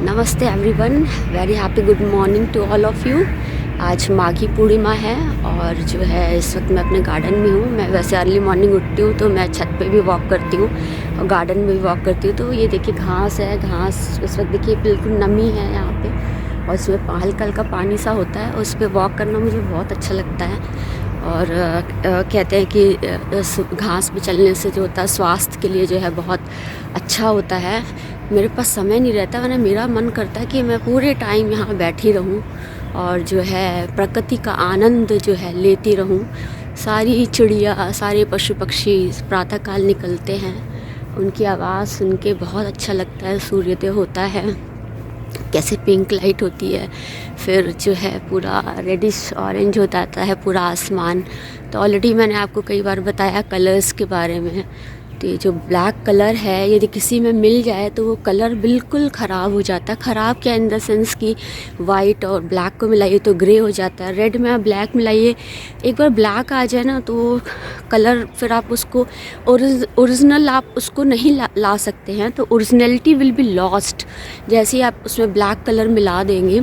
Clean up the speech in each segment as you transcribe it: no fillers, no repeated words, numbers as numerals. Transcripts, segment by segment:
नमस्ते everyone, very happy good morning to all of you. आज माघी पूर्णिमा है और जो है इस वक्त मैं अपने गार्डन में हूँ। मैं वैसे अर्ली मॉर्निंग उठती हूँ तो मैं छत पे भी वॉक करती हूँ और गार्डन में भी वॉक करती हूँ। तो ये देखिए घास है, घास इस वक्त देखिए बिल्कुल नमी है यहाँ पे और इसमें हल्का हल्का पानी सा होता है। उस पर वॉक करना मुझे बहुत अच्छा लगता है। और कहते हैं कि घास पे चलने से जो होता है स्वास्थ्य के लिए जो है बहुत अच्छा होता है। मेरे पास समय नहीं रहता, वरना मेरा मन करता है कि मैं पूरे टाइम यहाँ बैठी रहूँ और जो है प्रकृति का आनंद जो है लेती रहूँ। सारी चिड़िया, सारे पशु पक्षी प्रातःकाल निकलते हैं, उनकी आवाज़ सुन के बहुत अच्छा लगता है। सूर्योदय होता है, कैसे पिंक लाइट होती है, फिर जो है पूरा रेडिश ऑरेंज हो जाता है पूरा आसमान। तो ऑलरेडी मैंने आपको कई बार बताया कलर्स के बारे में। तो ये जो ब्लैक कलर है, यदि किसी में मिल जाए तो वो कलर बिल्कुल ख़राब हो जाता है। ख़राब क्या, इन द सेंस कि वाइट और ब्लैक को मिलाइए तो ग्रे हो जाता है। रेड में आप ब्लैक मिलाइए, एक बार ब्लैक आ जाए ना तो कलर फिर आप उसको ओरिजिनल आप उसको नहीं ला सकते हैं। तो ओरिजिनलिटी विल बी लॉस्ट। जैसे ही आप उसमें ब्लैक कलर मिला देंगे,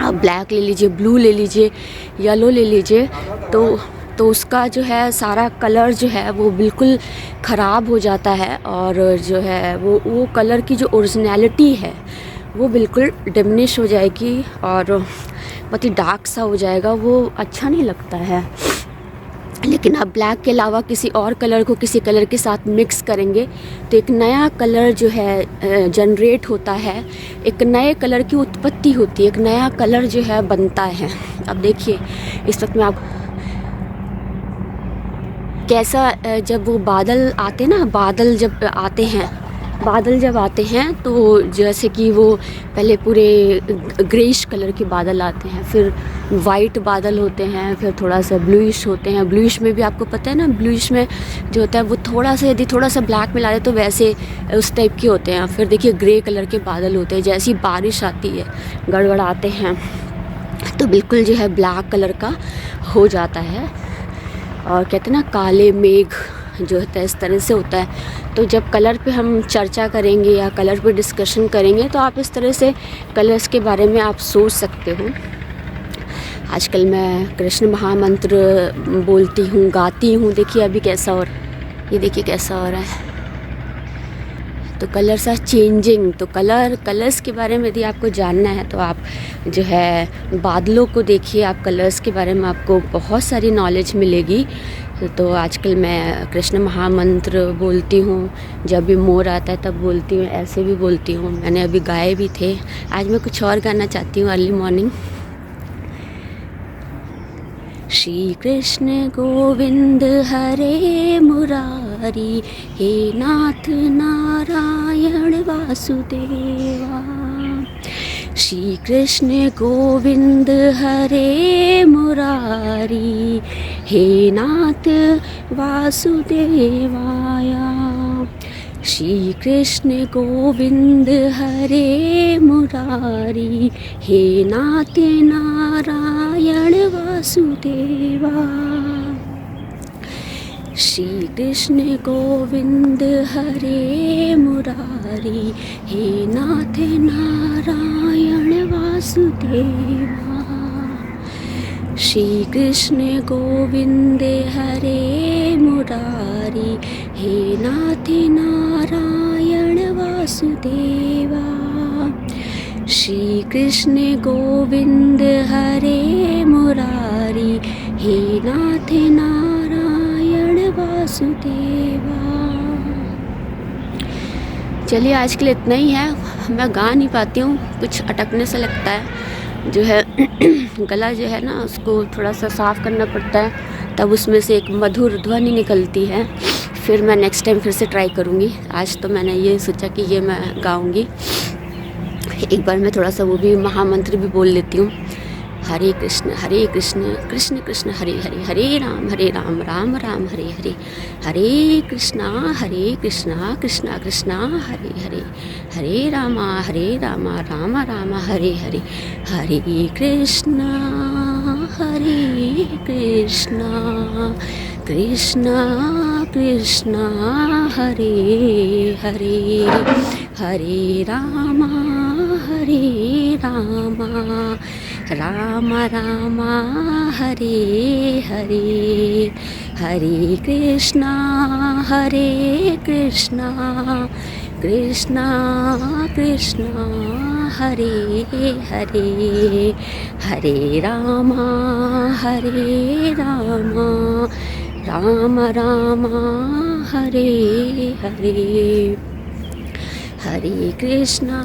आप ब्लैक ले लीजिए, ब्लू ले लीजिए, येलो ले लीजिए, तो उसका जो है सारा कलर जो है वो बिल्कुल ख़राब हो जाता है और जो है वो कलर की जो ओरिजिनलिटी है वो बिल्कुल डिमिनिश हो जाएगी और बहुत ही डार्क सा हो जाएगा। वो अच्छा नहीं लगता है। लेकिन आप ब्लैक के अलावा किसी और कलर को किसी कलर के साथ मिक्स करेंगे तो एक नया कलर जो है जनरेट होता है, एक नए कलर की उत्पत्ति होती है, एक नया कलर जो है बनता है। अब देखिए इस वक्त मैं आप कैसा जब वो बादल आते ना, बादल जब आते हैं तो जैसे कि वो पहले पूरे ग्रेइश कलर के बादल आते हैं, फिर वाइट बादल होते हैं, फिर थोड़ा सा ब्लूइश होते हैं। ब्लूइश में भी आपको पता है ना, ब्लूइश में जो होता है वो थोड़ा सा, यदि थोड़ा सा ब्लैक मिला दे तो वैसे उस टाइप के होते हैं। फिर देखिए ग्रे कलर के बादल होते हैं। जैसी बारिश आती है, गड़गड़ाते हैं तो बिल्कुल जो है ब्लैक कलर का हो जाता है। और कहते हैं ना काले मेघ जो होता है, इस तरह से होता है। तो जब कलर पे हम चर्चा करेंगे या कलर पे डिस्कशन करेंगे तो आप इस तरह से कलर्स के बारे में आप सोच सकते हो। आजकल मैं कृष्ण महामंत्र बोलती हूँ, गाती हूँ। देखिए अभी कैसा हो रहा है, ये देखिए कैसा हो रहा है। तो कलर्स आर चेंजिंग। तो कलर्स के बारे में यदि आपको जानना है तो आप जो है बादलों को देखिए, आप कलर्स के बारे में आपको बहुत सारी नॉलेज मिलेगी। तो आजकल मैं कृष्ण महामंत्र बोलती हूँ, जब भी मोर आता है तब बोलती हूँ, ऐसे भी बोलती हूँ। मैंने अभी गाए भी थे। आज मैं कुछ और गाना चाहती हूँ अर्ली मॉर्निंग। श्री कृष्ण गोविंद हरे मुरारी, हे नाथ नारायण वासुदेवा। श्री कृष्ण गोविंद हरे मुरारी, हे नाथ वासुदेवाया। श्री कृष्ण गोविंद हरे मुरारी, हे नाथ नारायण वासुदेवा। श्री कृष्ण गोविंद हरे मुरारी, हे नाथ नारायण वासुदेवा। श्री कृष्ण गोविंद हरे मुरारी, हे नाथ नारायण वासुदेवा। श्री कृष्ण गोविंद हरे मुरारी, हे नाथ नारायण वासुदेवा। चलिए आज के लिए इतना ही है। मैं गा नहीं पाती हूँ, कुछ अटकने से लगता है। जो है गला जो है ना उसको थोड़ा सा साफ़ करना पड़ता है, तब उसमें से एक मधुर ध्वनि निकलती है। फिर मैं नेक्स्ट टाइम फिर से ट्राई करूँगी। आज तो मैंने ये सोचा कि ये मैं गाऊँगी। एक बार मैं थोड़ा सा वो भी महामंत्र भी बोल लेती हूँ। हरे कृष्ण कृष्ण कृष्ण हरे हरे, हरे राम राम राम हरे हरे, हरे कृष्णा कृष्णा कृष्णा हरे हरे, हरे राम राम राम हरे हरे, हरे कृष्णा कृष्णा कृष्णा हरे हरे, हरे राम रामा राम राम हरे हरे हरे कृष्णा कृष्णा कृष्णा हरे हरे हरे रामा राम राम हरे हरे हरे कृष्णा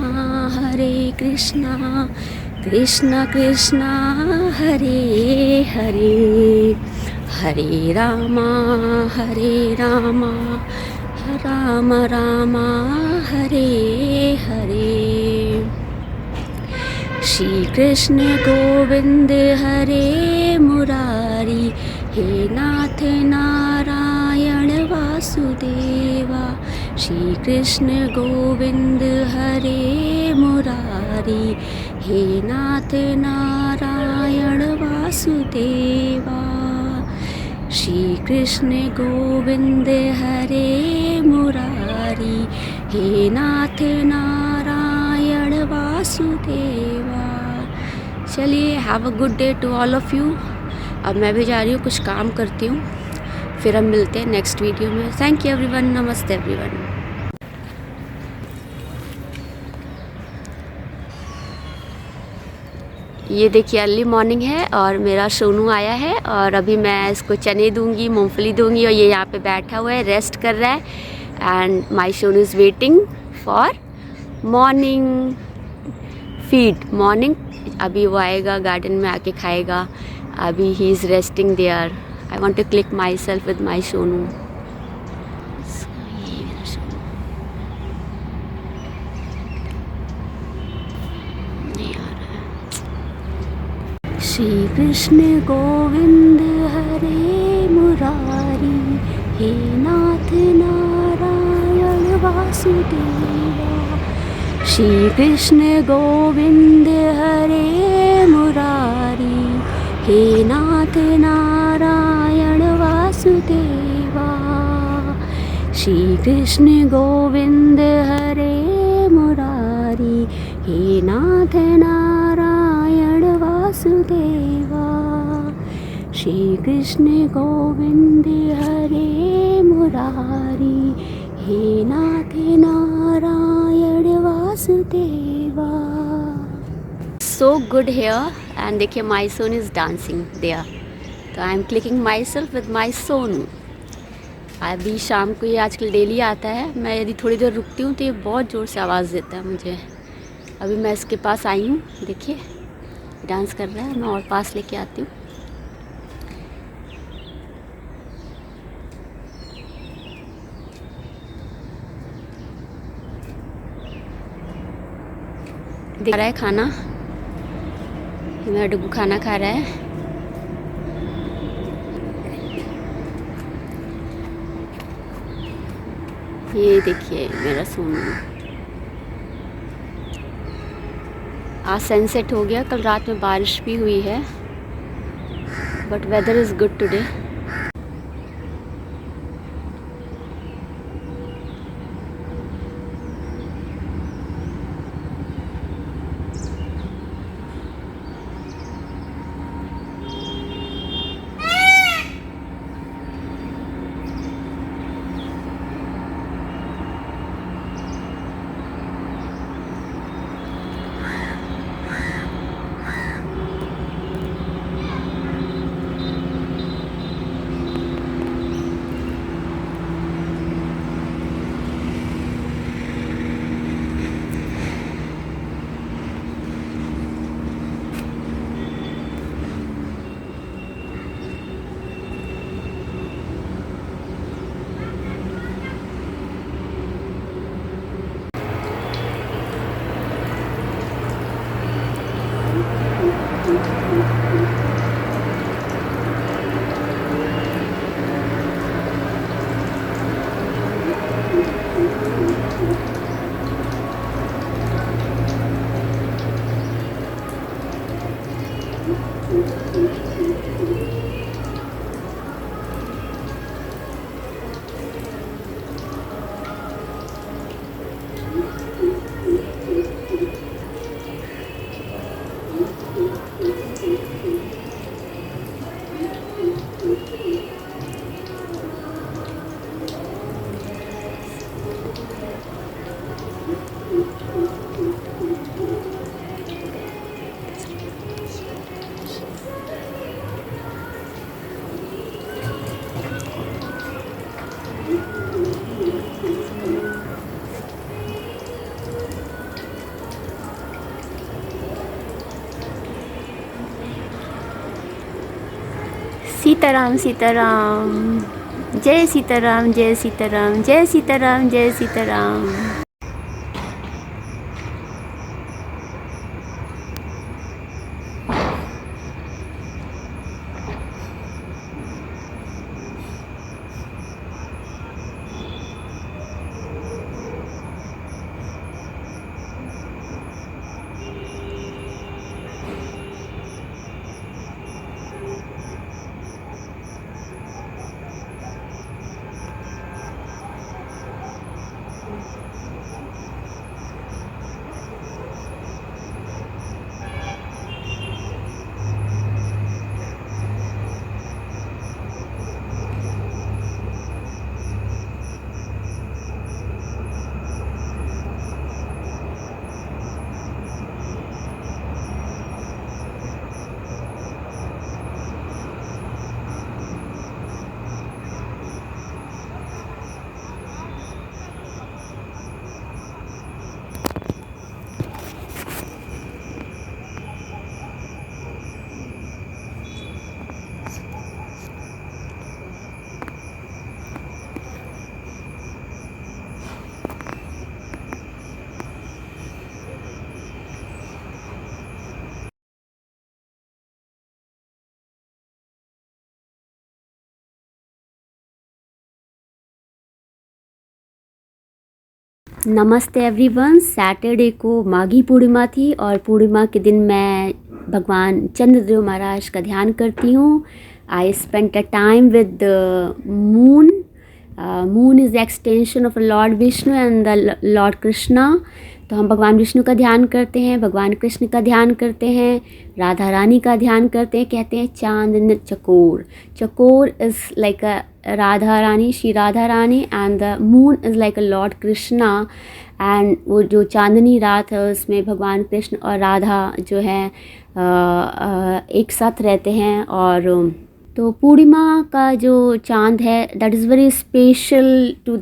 कृष्णा कृष्णा हरे हरे हरे रामा राम राम हरे हरे श्री कृष्ण गोविंद हरे मुरारी हे नाथ नारायण वासुदेवा श्री कृष्ण गोविंद हरे मुरारी हे नाथ नारायण वासुदेवा श्री कृष्ण गोविंद हरे मुरारी हे नाथ नारायण वासुदेवा। चलिए, have a good day to all of you. अब मैं भी जा रही हूँ, कुछ काम करती हूँ, फिर हम मिलते हैं नेक्स्ट वीडियो में। थैंक यू एवरीवन, नमस्ते एवरीवन। ये देखिए अर्ली मॉर्निंग है और मेरा सोनू आया है और अभी मैं इसको चने दूंगी, मूंगफली दूंगी और ये यहाँ पे बैठा हुआ है, रेस्ट कर रहा है। And my Sonu is waiting for morning feed. Morning अभी वो आएगा, गार्डन में आके खाएगा। अभी ही is resting there. I want to click myself with my Sonu. Shri Krishna Govind Hare Murari हे नाथ नारायण वासुदेवा श्री कृष्ण गोविंद हरे मुरारी हे नाथ नारायण वासुदेवा श्री कृष्ण गोविंद हरे मुरारी हे नाथ नारायण वासुदेवा श्री कृष्ण गोविंद हरे मुरारी हे Nath Narayan Vasudeva. So good here and देखिए my son is dancing there, तो I am clicking myself with my Sonu. अभी शाम को ये आजकल डेली आता है। मैं यदि थोड़ी देर रुकती हूँ तो ये बहुत ज़ोर से आवाज़ देता है मुझे। अभी मैं इसके पास आई हूँ, देखिए डांस कर रहा है। मैं और पास लेके आती हूँ। दिख रहा है खाना, मेरा डुगू खाना खा रहा है। ये देखिए मेरा सोनू। आज सनसेट हो गया, कल रात में बारिश भी हुई है, but weather is good today. Sitaram Sitaram, जय सीताराम जय सीताराम, जय सीताराम जय सीताराम। नमस्ते एवरीवन। सैटरडे को माघी पूर्णिमा थी और पूर्णिमा के दिन मैं भगवान चंद्रदेव महाराज का ध्यान करती हूँ। I spent a time with moon. Moon is the extension of Lord Vishnu and the lord Krishna. तो हम भगवान विष्णु का ध्यान करते हैं, भगवान कृष्ण का ध्यान करते हैं, राधा रानी का ध्यान करते हैं। कहते हैं चांदन चकोर। चकोर is like a Radha Rani, Shri Radha Rani, and the moon is like a Lord Krishna. And वो जो चांदनी रात है उसमें भगवान कृष्ण और राधा जो है एक साथ रहते हैं। और तो पूर्णिमा का जो चांद है that is very special to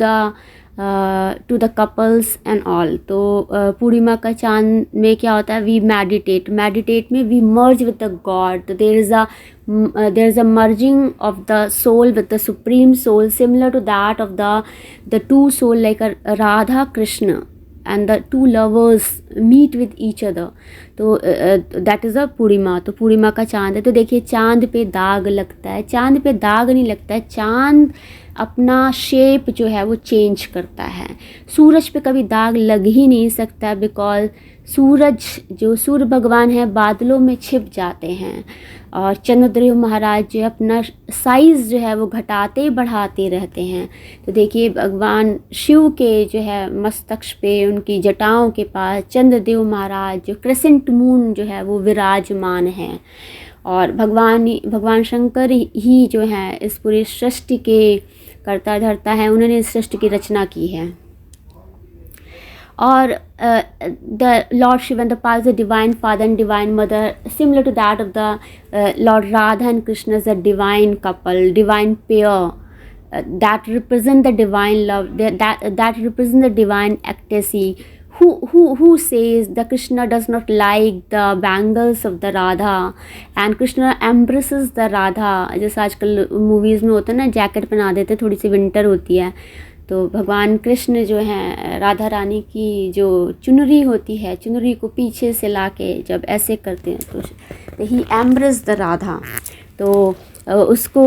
the couples and all. तो पूर्णिमा का चांद में क्या होता है, वी मेडिटेट में we merge with the God. तो there is a merging of the soul with the supreme soul, similar to that of the two soul, like Radha Krishna and the two lovers meet with each other. तो that is a पूर्णिमा। तो पूर्णिमा का चांद है। तो देखिए चांद पे दाग लगता है, चांद पे दाग नहीं लगता है, चांद अपना शेप जो है वो चेंज करता है। सूरज पे कभी दाग लग ही नहीं सकता, बिकॉज सूर्य भगवान है बादलों में छिप जाते हैं। और चंद्रदेव महाराज जो अपना साइज़ जो है वो घटाते बढ़ाते रहते हैं। तो देखिए भगवान शिव के जो है मस्तक पे, उनकी जटाओं के पास चंद्रदेव महाराज जो क्रेसेंट मून जो है वो विराजमान है। और भगवान शंकर ही जो है इस पूरी सृष्टि के कर्ता धर्ता है, उन्होंने इस सृष्टि की रचना की है। और the Lord Shiva and the Parvati, the divine father and divine mother, similar to that of the Lord Radha and Krishna, is a divine couple, divine pair that represent the divine love, that represent the divine ecstasy. Who says the Krishna does not like the bangles of the Radha and Krishna embraces the Radha। जैसे आजकल movies में होता है ना, jacket पहना देते, थोड़ी सी winter होती है, तो भगवान कृष्ण जो हैं राधा रानी की जो चुनरी होती है, चुनरी को पीछे से लाके जब ऐसे करते हैं तो ही एम्ब्रेस द राधा। तो उसको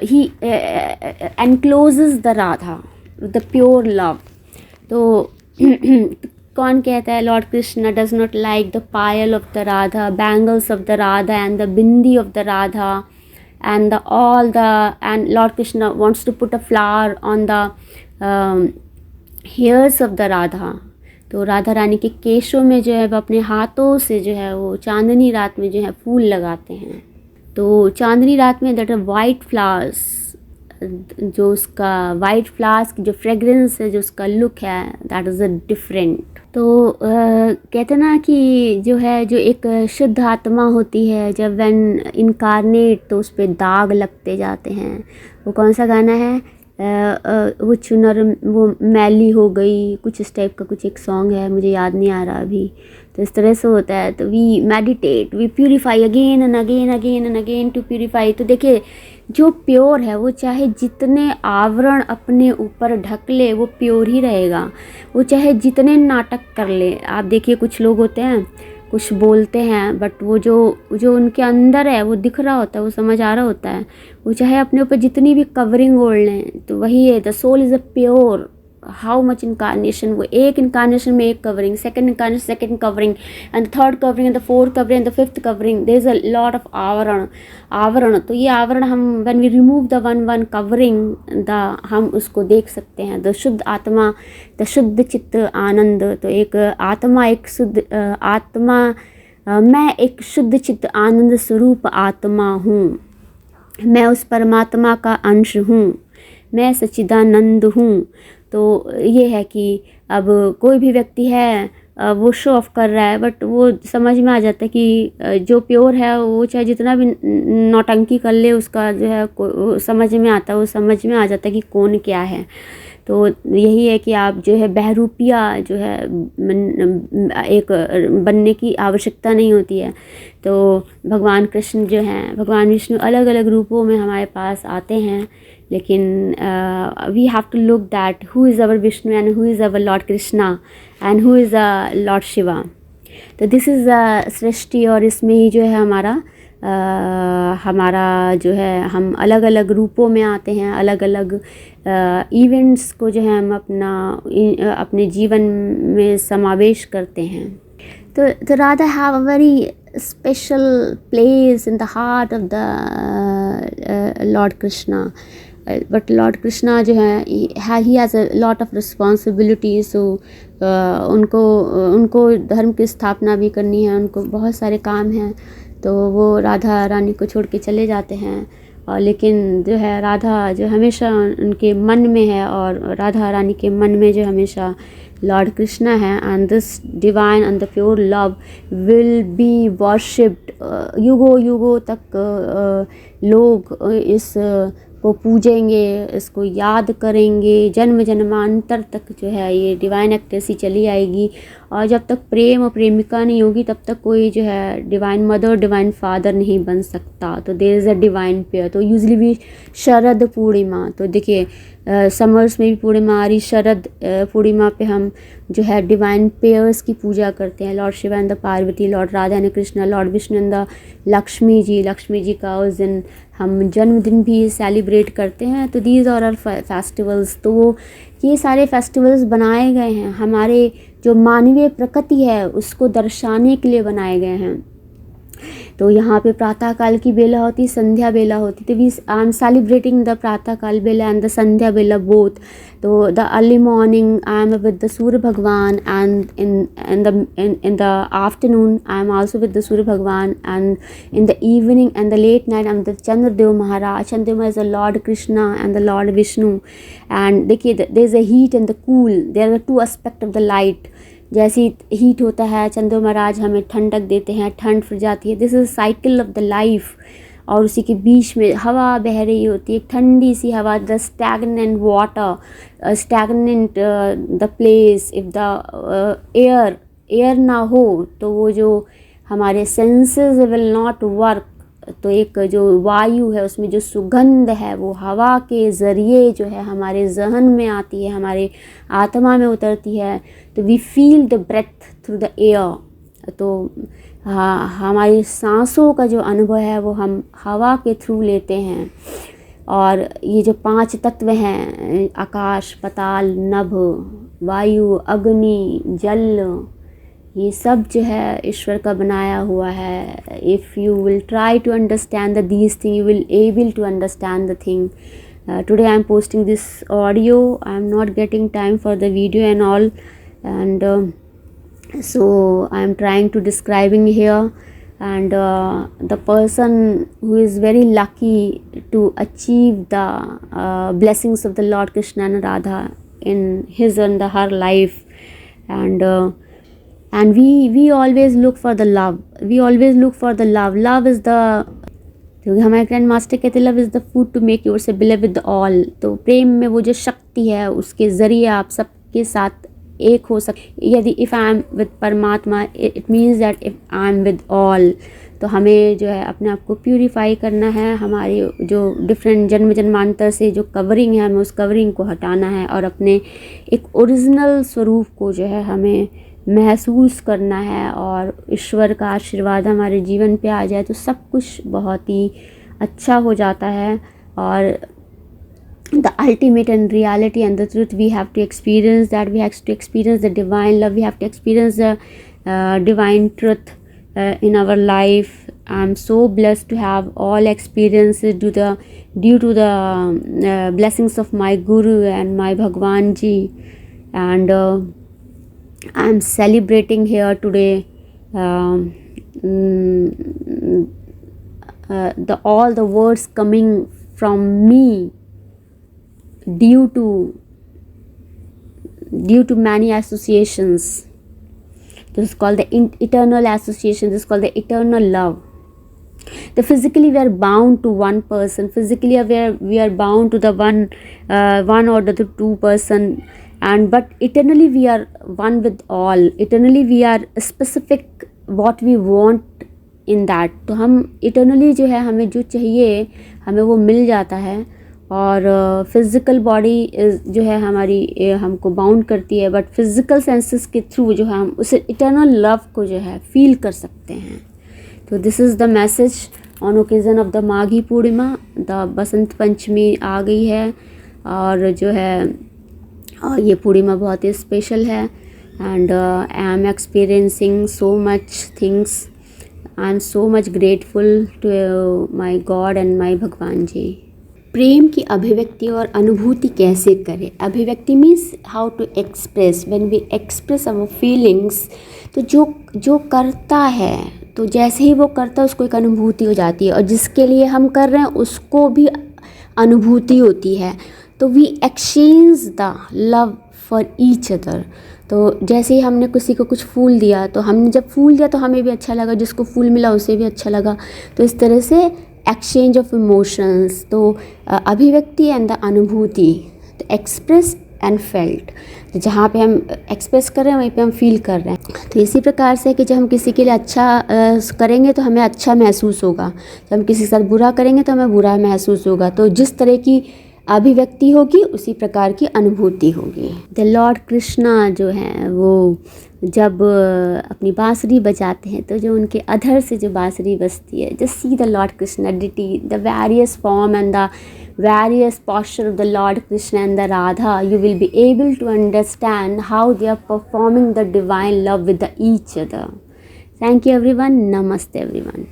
ही encloses the Radha the pure love. तो कौन कहता है Lord Krishna does not like the payal of the Radha, bangles of the Radha and the bindi of the Radha and Lord Krishna wants to put a flower on the hairs of the Radha। तो राधा रानी के केशों में जो है वो अपने हाथों से जो है वो चांदनी रात में जो है फूल लगाते हैं। तो चांदनी रात में दैट वाइट फ्लावर्स, जो उसका वाइट फ्लावर्स की जो फ्रेगरेंस है, जो उसका लुक है, दैट इज़ अ डिफरेंट। तो कहते ना कि जो है जो एक शुद्ध आत्मा होती है जब व्हेन इनकारनेट, तो उस पर दाग लगते जाते हैं। वो कौन सा गाना है, वो चुनर वो मैली हो गई, कुछ इस टाइप का कुछ एक सॉन्ग है, मुझे याद नहीं आ रहा अभी। तो इस तरह से होता है। तो we meditate, we purify again and again to purify. तो देखिए जो प्योर है वो चाहे जितने आवरण अपने ऊपर ढक ले वो प्योर ही रहेगा। वो चाहे जितने नाटक कर ले। आप देखिए कुछ लोग होते हैं कुछ बोलते हैं बट वो जो उनके अंदर है वो दिख रहा होता है, वो समझ आ रहा होता है। वो चाहे अपने ऊपर जितनी भी कवरिंग ओढ़ लें, तो वही है the soul is a pure. How much incarnation, वो एक इनकारनेशन में एक covering, second incarnation second covering, and third covering, and the fourth covering, and the fifth covering. There is a lot of आवरण। तो ये आवरण हम when we remove the one covering हम उसको देख सकते हैं। द शुद्ध आत्मा, द शुद्ध चित्त आनंद। तो एक आत्मा, एक शुद्ध आत्मा, मैं एक शुद्ध चित्त आनंद स्वरूप आत्मा हूँ। मैं उस परमात्मा का अंश हूँ, मैं सच्चिदानंद हूँ। तो ये है कि अब कोई भी व्यक्ति है वो शो ऑफ कर रहा है बट वो समझ में आ जाता है कि जो प्योर है वो चाहे जितना भी नौटंकी कर ले उसका जो है समझ में आता है, वो समझ में आ जाता है कि कौन क्या है। तो यही है कि आप जो है बहरूपिया जो है एक बनने की आवश्यकता नहीं होती है। तो भगवान कृष्ण जो हैं, भगवान विष्णु अलग अलग रूपों में हमारे पास आते हैं, लेकिन we have to look that who is our Vishnu and who is our lord Krishna and who is lord Shiva. तो दिस इज़ सृष्टि, और इसमें ही जो है हमारा जो है हम अलग अलग रूपों में आते हैं, अलग अलग इवेंट्स को जो है हम अपने जीवन में समावेश करते हैं। तो Radha have a very special place in the heart of the Lord Krishna. But Lord Krishna जो है he has a lot of responsibilities. So उनको धर्म की स्थापना भी करनी है, उनको बहुत सारे काम हैं, तो वो राधा रानी को छोड़ के चले जाते हैं। और लेकिन जो है राधा जो हमेशा उनके मन में है, और राधा रानी के मन में जो हमेशा लॉर्ड कृष्णा है। And this divine and the pure love will be worshipped. युगों तक लोग इस को पूजेंगे, इसको याद करेंगे, जन्म जन्मांतर तक जो है ये डिवाइन एक्ट्रेसी चली आएगी। और जब तक प्रेम और प्रेमिका नहीं होगी तब तक कोई जो है डिवाइन मदर डिवाइन फादर नहीं बन सकता। तो there is a divine pair. तो यूजली भी शरद पूर्णिमा, तो देखिए समर्स में भी पूर्णिमा आ रही, शरद पूर्णिमा पे हम जो है डिवाइन पेयर्स की पूजा करते हैं। Lord Shiva and the Parvati, Lord Radha and Krishna, Lord Vishnu and the Lakshmi ji का उस दिन हम जन्मदिन भी सेलिब्रेट करते हैं। तो दीज आर आवर फेस्टिवल्स। तो ये सारे फेस्टिवल्स बनाए गए हैं हमारे जो मानवीय प्रकृति है उसको दर्शाने के लिए बनाए गए हैं। तो यहाँ पे प्रातः काल की बेला होती, संध्या बेला होती। तो we I am celebrating the pratah kaal bela and the sandhya bela both. तो the early morning I am with the Surya Bhagwan, and in the afternoon I am also with the Surya Bhagwan, and in the evening and the late night I am the Chandradev Maharaj. Chandradev is the Lord Krishna and the Lord Vishnu. And देखिए there is a heat and the cool, there are two aspect of the light. जैसी heat होता है चंद्र महाराज हमें ठंडक देते हैं, ठंड फिर जाती है। This is cycle of the life. और उसी के बीच में हवा बह रही होती है, एक ठंडी सी हवा। The stagnant water, stagnant the place. If the air ना हो तो वो जो हमारे सेंसेस विल नॉट वर्क। तो एक जो वायु है उसमें जो सुगंध है वो हवा के ज़रिए जो है हमारे जहन में आती है, हमारे आत्मा में उतरती है। तो we feel the breath through the air. तो हमारी सांसों का जो अनुभव है वो हम हवा के थ्रू लेते हैं। और ये जो 5 तत्व हैं, आकाश, पाताल, नभ, वायु, अग्नि, जल, ये सब जो है ईश्वर का बनाया हुआ है। If you will try to understand these thing, you will able to understand the thing. Today I am posting this audio, I am not getting time for the video and all, and so I am trying to describing here, and the person who is very lucky to achieve the blessings of the Lord Krishna and Radha in his and her life, and we always look for the love. We always look for the love. Love is the, क्योंकि हमारे grand master कहते love is the food to make your से believe with all. तो प्रेम में वो जो शक्ति है उसके ज़रिए आप सबके साथ एक हो सके। यदि इफ़ आई एम विद परमात्मा, it means that if I am with all. तो हमें जो है अपने आप को प्यूरिफाई करना है, हमारी जो डिफरेंट जन्म जन्मांतर से जो कवरिंग है हमें उस कवरिंग को हटाना है और अपने एक ओरिजिनल स्वरूप को जो है हमें महसूस करना है। और ईश्वर का आशीर्वाद हमारे जीवन पे आ जाए तो सब कुछ बहुत ही अच्छा हो जाता है। और the ultimate and reality and the truth we have to experience, that we have to experience the divine love, we have to experience the divine truth in our life. I'm so blessed to have all experiences due to the blessings of my guru and my Bhagwan ji, and I'm celebrating here today all the words coming from me due to many associations. This is called the eternal association. This is called the eternal love. The physically we are bound to one person. Physically we are bound to the one or the two person, and but eternally we are one with all. Eternally we are specific what we want in that. तो हम eternally जो है हमें जो चाहिए हमें वो मिल जाता है। और फिज़िकल बॉडी जो है हमारी हमको बाउंड करती है, बट फिज़िकल सेंसेस के थ्रू जो है हम उसे इटर्नल लव को जो है फील कर सकते हैं। तो this is the message on occasion of the Maghi Purnima. The Basant Panchami आ गई है और जो है ये पूर्णिमा बहुत ही स्पेशल है। And I am experiencing so much things. I am so much grateful to my God and my Bhagwan ji. प्रेम की अभिव्यक्ति और अनुभूति कैसे करें? अभिव्यक्ति means how to express. When we express our feelings, तो जो करता है तो जैसे ही वो करता है उसको एक अनुभूति हो जाती है, और जिसके लिए हम कर रहे हैं उसको भी अनुभूति होती है। तो we exchange the love for each other. तो जैसे ही हमने किसी को कुछ फूल दिया, तो हमने जब फूल दिया तो हमें भी अच्छा लगा, जिसको फूल मिला उसे भी अच्छा लगा। तो इस तरह से एक्सचेंज ऑफ इमोशंस। तो अभिव्यक्ति एंड द अनुभूति, तो एक्सप्रेस एंड फेल्ट। तो जहाँ पे हम एक्सप्रेस कर रहे हैं वहीं पे हम फील कर रहे हैं। तो इसी प्रकार से कि जब हम किसी के लिए अच्छा करेंगे तो हमें अच्छा महसूस होगा, जब हम किसी के साथ बुरा करेंगे तो हमें बुरा महसूस होगा। तो जिस तरह की अभिव्यक्ति होगी उसी प्रकार की अनुभूति होगी। द लॉर्ड कृष्णा जो हैं वो जब अपनी बांसुरी बजाते हैं तो जो उनके अधर से जो बांसुरी बजती है, just see the lord Krishna deity, the various form and the various posture of the Lord Krishna and the Radha, you will be able to understand how they are performing the divine love with each other. Thank you everyone. Namaste everyone.